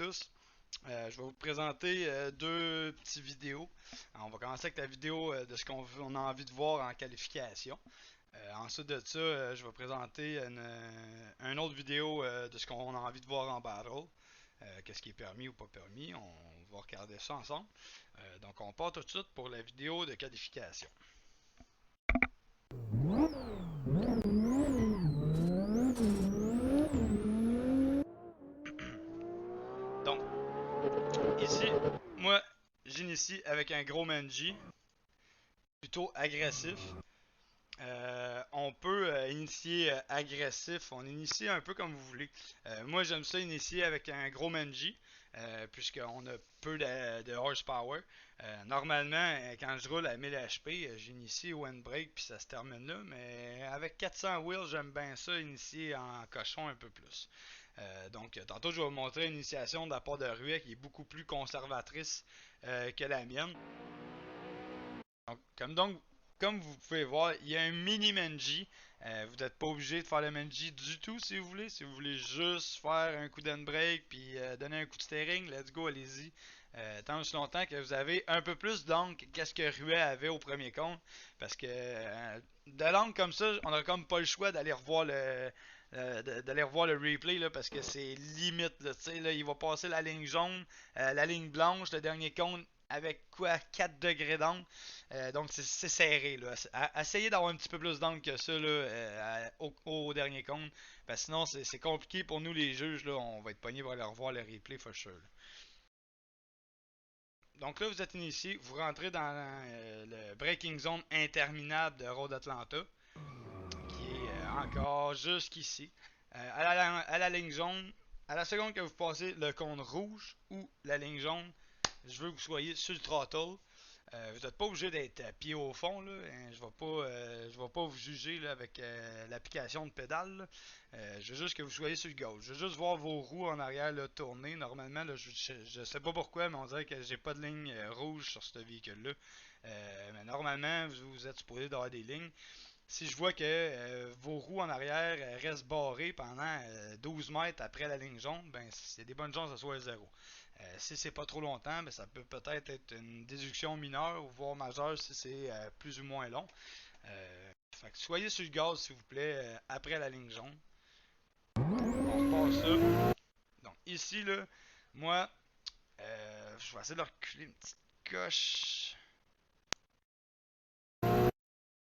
tous. Je vais vous présenter deux petites vidéos. On va commencer avec la vidéo de ce qu'on a envie de voir en qualification. Ensuite de ça, je vais présenter une autre vidéo de ce qu'on a envie de voir en battle. Qu'est-ce qui est permis ou pas permis. On va regarder ça ensemble. Donc on part tout de suite pour la vidéo de qualification. Donc, ici, moi, j'initie avec un gros Manji, plutôt agressif. On peut initier agressif, on initie un peu comme vous voulez. Moi j'aime ça initier avec un gros Manji, puisqu'on a peu de horsepower. Normalement, quand je roule à 1000 HP, j'initie au Windbreak puis ça se termine là, mais avec 400 wheels, j'aime bien ça initier en cochon un peu plus. Donc, tantôt, je vais vous montrer une initiation de la part de Ruet qui est beaucoup plus conservatrice que la mienne. Comme vous pouvez voir, il y a un mini Manji. Vous n'êtes pas obligé de faire le Manji du tout si vous voulez. Si vous voulez juste faire un coup d'handbrake puis donner un coup de steering, let's go, allez-y. Tant aussi longtemps que vous avez un peu plus d'angle qu'est-ce que Ruet avait au premier compte. Parce que de l'angle comme ça, on n'a comme pas le choix d'aller revoir d'aller revoir le replay là, parce que c'est limite là, là, il va passer la ligne jaune, la ligne blanche, le dernier compte avec quoi 4 degrés d'angle. Donc c'est serré là. Essayez d'avoir un petit peu plus d'angle que ça là, au dernier compte. Parce que sinon c'est compliqué pour nous les juges là. On va être pognés pour aller revoir le replay for sure. Là. Donc là vous êtes initié, vous rentrez dans le Breaking Zone interminable de Road Atlanta, qui est encore jusqu'ici. À la ligne jaune, à la seconde que vous passez le cône rouge ou la ligne jaune, je veux que vous soyez sur le throttle. Vous n'êtes pas obligé d'être pied au fond. Là. Je vais pas vous juger là, avec l'application de pédale. Je veux juste que vous soyez sur le gauche. Je veux juste voir vos roues en arrière là, tourner. Normalement, là, je sais pas pourquoi, mais on dirait que j'ai pas de ligne rouge sur ce véhicule-là. Mais normalement, vous êtes supposé d'avoir des lignes. Si je vois que vos roues en arrière restent barrées pendant 12 mètres après la ligne jaune, ben c'est des bonnes chances que ce soit zéro. Si c'est pas trop longtemps, ben, ça peut peut-être être une déduction mineure ou voire majeure si c'est plus ou moins long. Fait que soyez sur le gaz s'il vous plaît après la ligne jaune. On repart ça. Donc ici là, moi, je vais essayer de reculer une petite coche.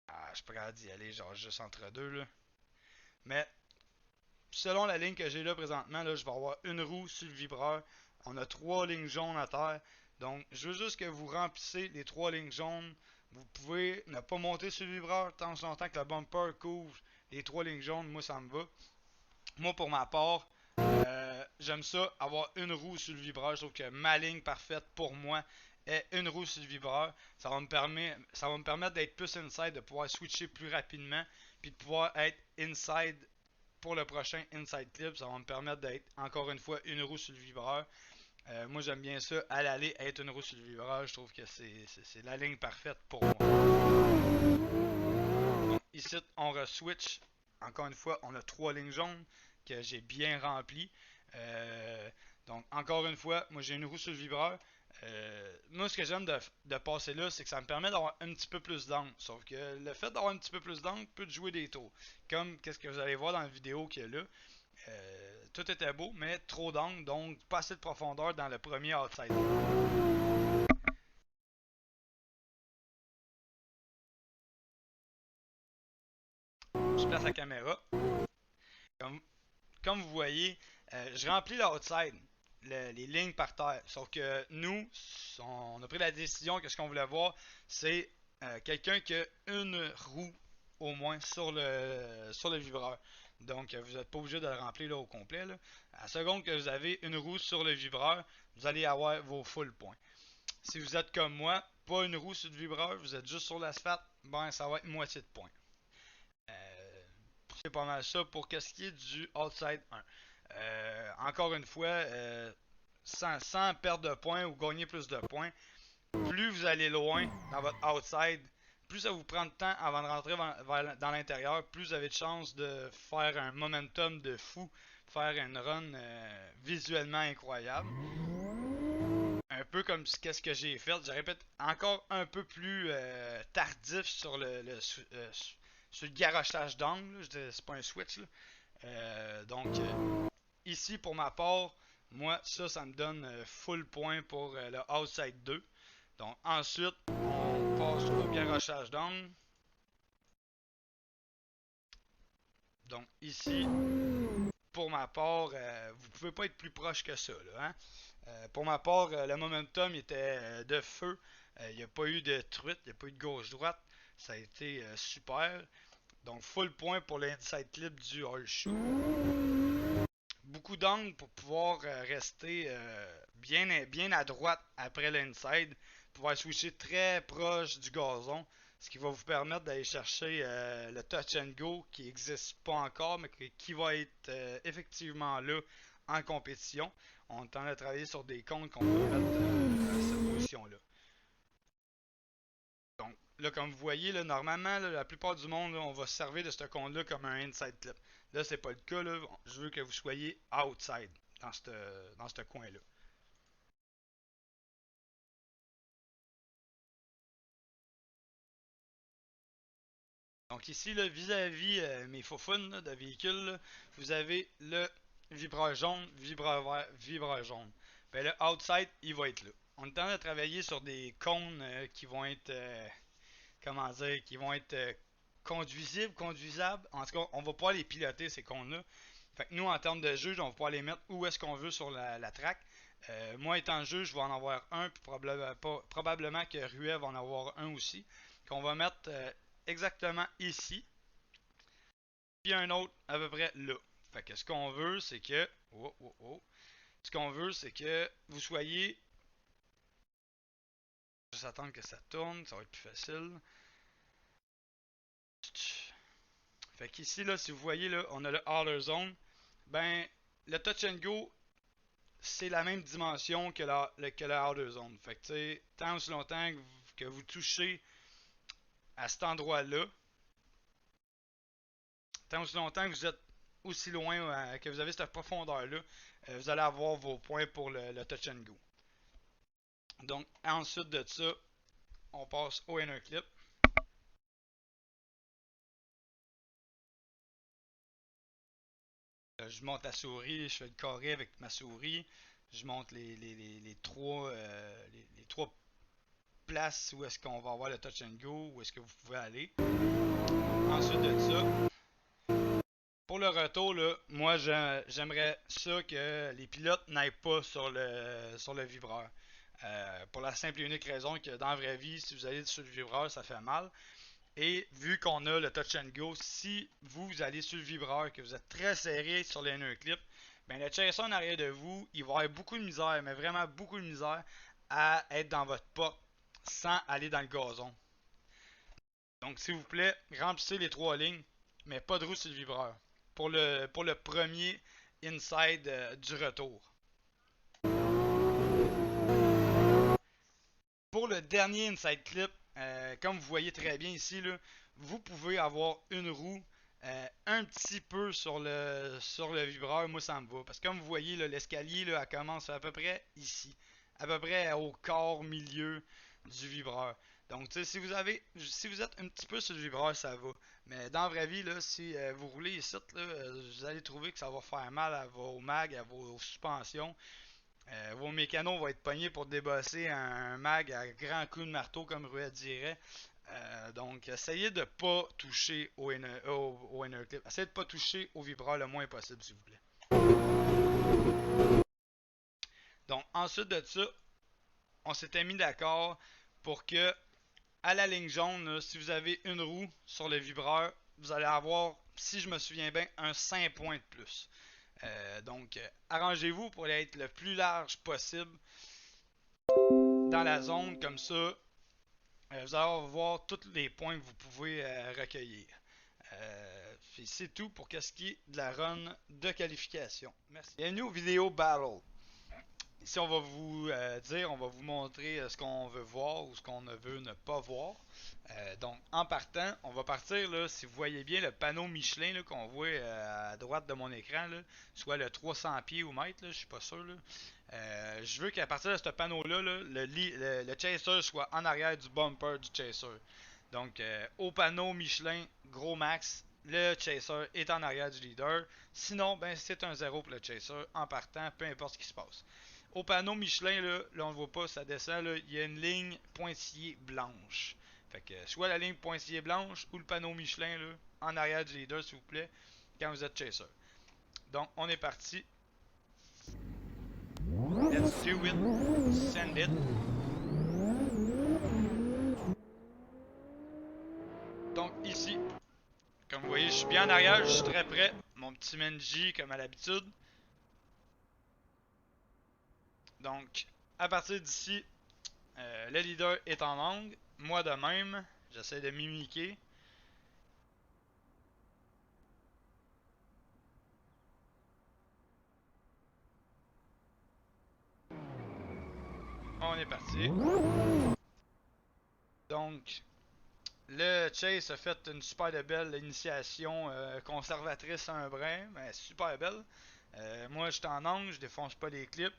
Ah, je suis pas capable d'y aller, genre juste entre deux là. Mais selon la ligne que j'ai là présentement, là, je vais avoir une roue sur le vibreur. On a trois lignes jaunes à terre. Donc, je veux juste que vous remplissez les trois lignes jaunes. Vous pouvez ne pas monter sur le vibreur tant longtemps que le bumper couvre les trois lignes jaunes. Moi, ça me va. Moi, pour ma part, j'aime ça, avoir une roue sur le vibreur. Je trouve que ma ligne parfaite pour moi est une roue sur le vibreur. Ça va me permettre d'être plus inside, de pouvoir switcher plus rapidement, puis de pouvoir être inside pour le prochain Inside Clip. Ça va me permettre d'être encore une fois une roue sur le vibreur. Moi j'aime bien ça, à l'aller être une roue sur le vibreur. Je trouve que c'est la ligne parfaite pour moi. Donc ici on re-switch. Encore une fois, on a trois lignes jaunes que j'ai bien remplies. Euh, donc encore une fois, moi j'ai une roue sur le vibreur. Moi, ce que j'aime de passer là, c'est que ça me permet d'avoir un petit peu plus d'angle. Sauf que le fait d'avoir un petit peu plus d'angle peut jouer des tours. Comme qu'est-ce que vous allez voir dans la vidéo qu'il y a là. Tout était beau, mais trop d'angle, donc pas assez de profondeur dans le premier outside. Je place la caméra. Comme, comme vous voyez, je remplis l'outside, les lignes par terre. Sauf que nous, on a pris la décision que ce qu'on voulait voir, c'est quelqu'un qui a une roue au moins sur le vibreur. Donc, vous n'êtes pas obligé de le remplir là, au complet. Là. À la seconde que vous avez une roue sur le vibreur, vous allez avoir vos full points. Si vous êtes comme moi, pas une roue sur le vibreur, vous êtes juste sur l'asphalte, ben ça va être moitié de points. Euh, c'est pas mal ça pour ce qui est du outside 1. Encore une fois, sans perdre de points ou gagner plus de points, plus vous allez loin dans votre outside, plus ça vous prend de temps avant de rentrer dans l'intérieur, plus vous avez de chances de faire un momentum de fou, faire une run visuellement incroyable. Un peu comme qu'est-ce que j'ai fait. Je répète encore un peu plus tardif sur sur le garochage d'angle. C'est pas un switch. Là. Ici pour ma part, moi ça me donne full point pour le outside 2. Donc ensuite, on passe au garochage d'angle. Donc ici, pour ma part, vous pouvez pas être plus proche que ça. Là, hein? Pour ma part, le momentum était de feu. Il n'y a pas eu de truite, il n'y a pas eu de gauche-droite. Ça a été super. Donc full point pour l'inside clip du horseshoe. Beaucoup d'angles pour pouvoir rester bien à droite après l'inside. Pouvoir switcher très proche du gazon. Ce qui va vous permettre d'aller chercher le touch and go qui n'existe pas encore, mais qui va être effectivement là en compétition. On tend à travailler sur des comptes qu'on peut mettre à cette position-là. Donc, là, comme vous voyez, là, normalement, là, la plupart du monde, là, on va se servir de ce compte-là comme un inside clip. Là, c'est pas le cas. Là. Je veux que vous soyez outside dans ce coin-là. Donc ici, vis-à-vis mes faufounes de véhicules, là, vous avez le vibreur jaune, vibreur vert, vibreur jaune. Ben, le outside, il va être là. On est en train de travailler sur des cônes qui vont être, comment dire, qui vont être conduisables. En tout cas, on va pouvoir les piloter, ces cônes-là. Fait que nous, en termes de juge, on va pouvoir les mettre où est-ce qu'on veut sur la track. Moi, étant juge, je vais en avoir un, puis probablement que Ruet va en avoir un aussi, qu'on va mettre exactement ici, puis un autre à peu près là. Fait que ce qu'on veut, c'est que... Oh, oh, oh. Ce qu'on veut, c'est que vous soyez... Juste attendre que ça tourne, ça va être plus facile. Fait qu'ici, là, si vous voyez, là, on a le Holler Zone. Ben, le Touch and Go, c'est la même dimension que le Outer Zone. Fait que, tu sais, tant aussi longtemps que vous touchez à cet endroit-là, tant aussi longtemps que vous êtes aussi loin, que vous avez cette profondeur-là, vous allez avoir vos points pour le Touch and Go. Donc, ensuite de ça, on passe au Inner Clip. Je monte la souris, je fais le carré avec ma souris. Je monte les trois places où est-ce qu'on va avoir le touch and go, où est-ce que vous pouvez aller. Ensuite de ça, pour le retour, là, moi j'aimerais ça que les pilotes n'aillent pas sur le vibreur. Pour la simple et unique raison que dans la vraie vie, si vous allez sur le vibreur, ça fait mal. Et vu qu'on a le touch and go, si vous allez sur le vibreur, que vous êtes très serré sur l'inner clip, ben le chaser en arrière de vous, il va avoir beaucoup de misère, mais vraiment beaucoup de misère à être dans votre porte sans aller dans le gazon. Donc s'il vous plaît, remplissez les trois lignes, mais pas de roue sur le vibreur. Pour le premier inside du retour. Pour le dernier inside clip, comme vous voyez très bien ici, là, vous pouvez avoir une roue un petit peu sur le vibreur. Moi, ça me va. Parce que comme vous voyez, l'escalier, elle commence à peu près ici. À peu près au quart milieu du vibreur. Donc, si vous êtes un petit peu sur le vibreur, ça va. Mais dans la vraie vie, là, si vous roulez ici, là, vous allez trouver que ça va faire mal à vos mags, à vos suspensions. Vos mécanos vont être pognés pour débosser un mag à grands coups de marteau, comme Ruet dirait. Donc, essayez de ne pas toucher au inner clip. Essayez de ne pas toucher au vibreur le moins possible, s'il vous plaît. Donc, ensuite de ça, on s'était mis d'accord pour que, à la ligne jaune, là, si vous avez une roue sur le vibreur, vous allez avoir, si je me souviens bien, un 5 points de plus. Donc, arrangez-vous pour être le plus large possible dans la zone, comme ça, vous allez voir tous les points que vous pouvez recueillir. C'est tout pour ce qui est de la run de qualification. Merci. Bienvenue aux vidéos Battle. Ici, on va vous on va vous montrer ce qu'on veut voir ou ce qu'on ne veut ne pas voir. Donc, en partant, on va partir, là, si vous voyez bien le panneau Michelin qu'on voit à droite de mon écran, là, soit le 300 pieds ou mètres, là, je suis pas sûr. Là. Je veux qu'à partir de ce panneau-là, là, le chaser soit en arrière du bumper du chaser. Donc, au panneau Michelin, gros max, le chaser est en arrière du leader. Sinon, ben, c'est un zéro pour le chaser en partant, peu importe ce qui se passe. Au panneau Michelin, là on ne voit pas, ça descend, là, il y a une ligne pointillée blanche. Fait que soit la ligne pointillée blanche ou le panneau Michelin là, en arrière du leader, s'il vous plaît, quand vous êtes chaser. Donc, on est parti. Let's do it. Send it. Donc, ici, comme vous voyez, je suis bien en arrière, je suis très près. Mon petit Menji, comme à l'habitude. Donc, à partir d'ici, le leader est en angle. Moi de même, j'essaie de mimiquer. On est parti. Donc, le Chase a fait une super belle initiation conservatrice à un brin, mais super belle. Moi, je suis en angle, je défonce pas les clips.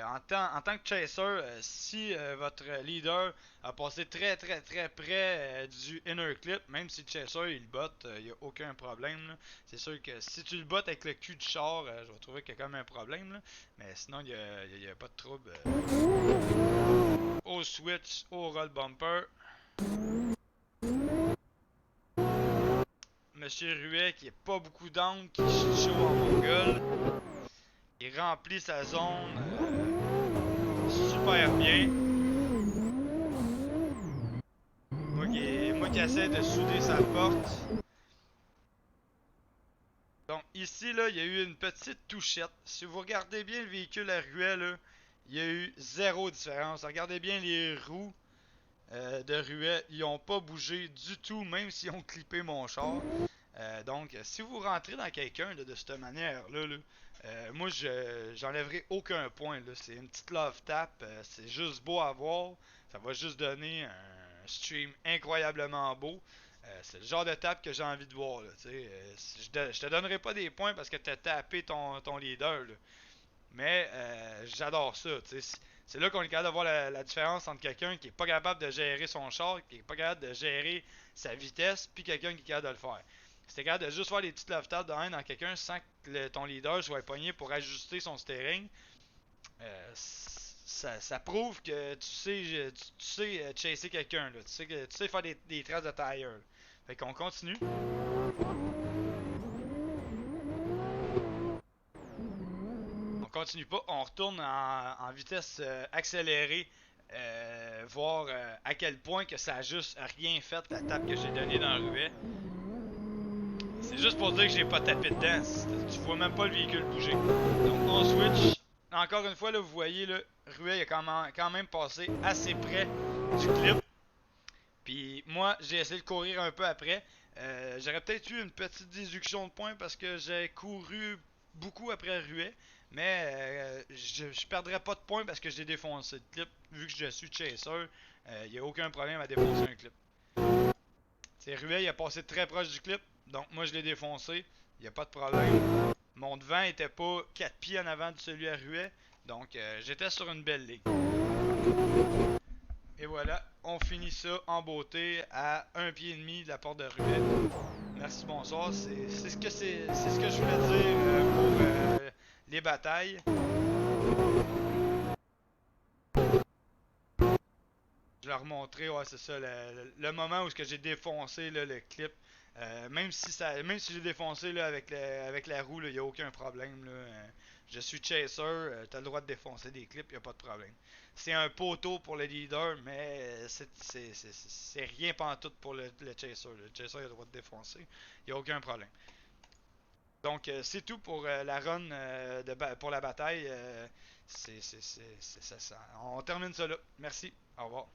En tant que chaser, si votre leader a passé très très très près du inner clip, même si le chaser il botte, il n'y a aucun problème. C'est sûr que si tu le bottes avec le cul du char, je vais trouver qu'il y a quand même un problème. Là. Mais sinon, il y a pas de trouble. Au switch, au roll bumper. Monsieur Ruet qui est pas beaucoup d'angle, qui est chaud en mongol. Il remplit sa zone super bien. Moi qui essaie de souder sa porte. Donc ici, là, il y a eu une petite touchette. Si vous regardez bien le véhicule à Ruet, là, il y a eu zéro différence. Regardez bien les roues de Ruet. Ils n'ont pas bougé du tout, même s'ils ont clippé mon char. Donc, si vous rentrez dans quelqu'un de cette manière-là, moi, j'enlèverai aucun point. C'est une petite love tap. C'est juste beau à voir. Ça va juste donner un stream incroyablement beau. C'est le genre de tap que j'ai envie de voir. Là, je te donnerai pas des points parce que tu as tapé ton leader. Là. Mais j'adore ça. C'est là qu'on est capable de voir la différence entre quelqu'un qui est pas capable de gérer son char, qui est pas capable de gérer sa vitesse, puis quelqu'un qui est capable de le faire. Si t'es capable de juste faire des petites love taps dans quelqu'un sans que ton leader soit pogné pour ajuster son steering, ça prouve que tu sais chasser quelqu'un. Tu sais faire des traces de tire. Fait qu'on continue. On continue pas, on retourne en vitesse accélérée, voir à quel point que ça a juste rien fait la tape que j'ai donnée dans le ruet. C'est juste pour dire que j'ai pas tapé dedans, tu vois même pas le véhicule bouger. Donc on switch. Encore une fois, là, vous voyez, le ruet a quand même passé assez près du clip. Puis moi, j'ai essayé de courir un peu après. J'aurais peut-être eu une petite déduction de points parce que j'ai couru beaucoup après Ruet. Mais je perdrais pas de points parce que j'ai défoncé le clip. Vu que je suis chaser, il n'y a aucun problème à défoncer un clip. C'est Ruet, il a passé très proche du clip. Donc moi, je l'ai défoncé. Il n'y a pas de problème. Mon devant était pas 4 pieds en avant de celui à Ruet. Donc j'étais sur une belle ligne. Et voilà, on finit ça en beauté à un pied et demi de la porte de Ruet. Merci, bonsoir. C'est ce que je voulais dire pour les batailles. Je leur montrer, ouais, c'est ça, le moment où j'ai défoncé là, le clip. Même si j'ai défoncé là, avec la roue, il n'y a aucun problème. Là. Je suis chaser, tu as le droit de défoncer des clips, il n'y a pas de problème. C'est un poteau pour le leader, mais c'est rien pantoute pour le chaser. Le chaser a le droit de défoncer, il n'y a aucun problème. Donc, c'est tout pour la run pour la bataille. On termine ça là. Merci. Au revoir.